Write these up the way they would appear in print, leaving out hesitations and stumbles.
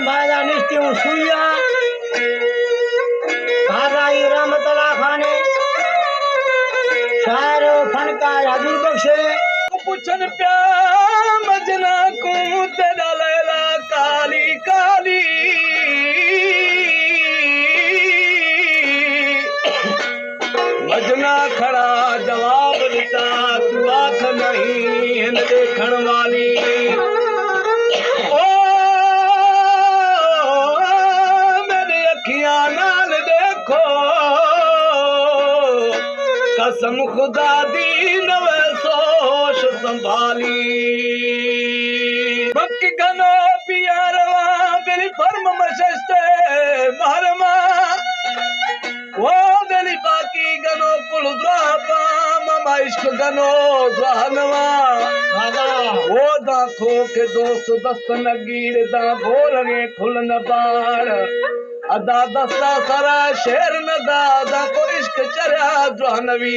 बाजा निश्ती सुइया भागाई रहमतुल्लाह खाने शायर फनकार हबीब बख्शे पुछन प्या मजना को तेरा लैला काली काली मजना खड़ा जवाब देता तू आख नहीं इन देखण वाली ओ मेरी अखियां नाल देखो कसम खुदा दी नवे सोच संभाली बक्की गनो पियारवा बेली फर्म मशस्ते मारमा वो बेली बाकी गनो कुल द्रापा ममा इश्क गनो द्रानवा वो दाखो के दोस्त दस्त नगीर दा भोरने खुलन बार अदा दस्ता सरा शेर न दादा को इश्क चरा द्रानवी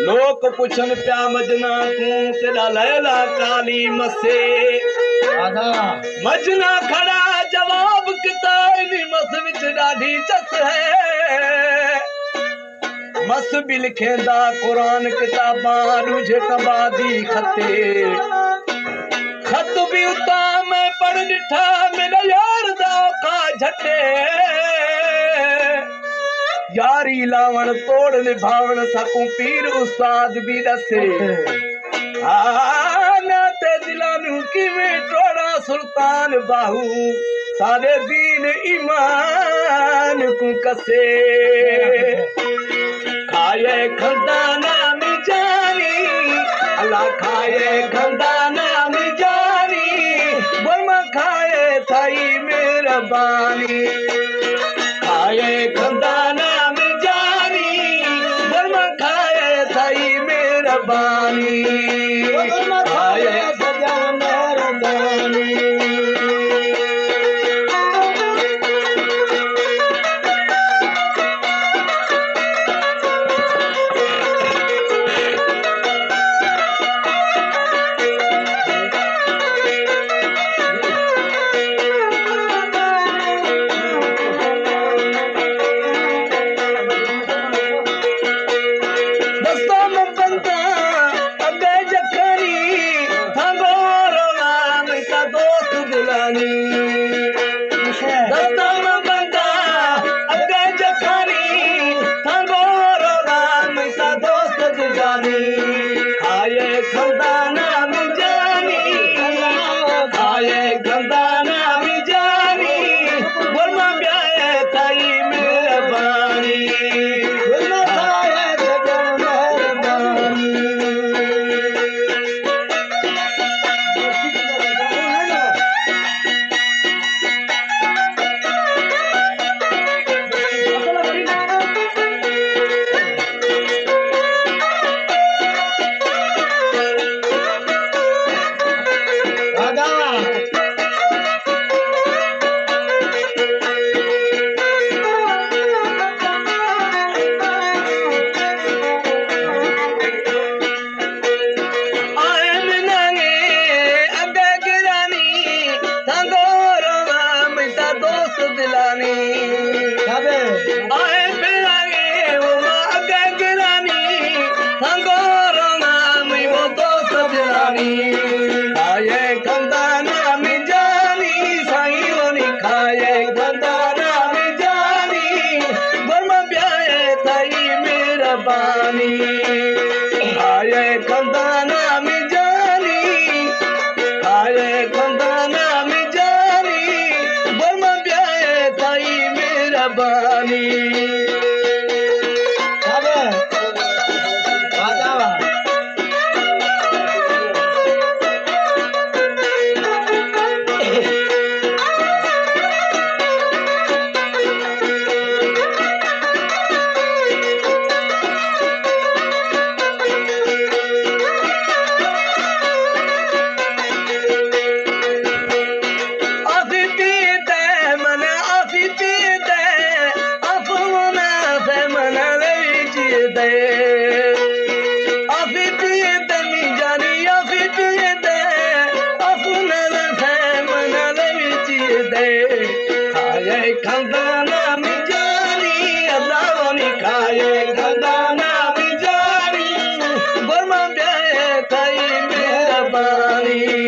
लोक पुछन प्या मजना को तेरा लैला काली मसे मजना खड़ा जवाब किताब मस विच डाढी चस है मस भी लिखेंदा कुरान किताबां रुझे तबादी खते खत भी उता मैं पढ़ डिठा मेरा यार दा का झटे यारी लावण तोड़ निभावण सकूं पीर उस्ताद भी दसे नाते दिलानू किवें टोड़ा सुल्तान बाहू सारे दीन ईमान को कसे खाए खंदाना में जानी अल्लाह खाए खंदाना में जानी बर्मा खाए थाई मेहरबानी खाए खंदाना में जानी बर्मा खाए थाई मेहरबानी खाए सजा मेहरबानी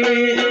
दी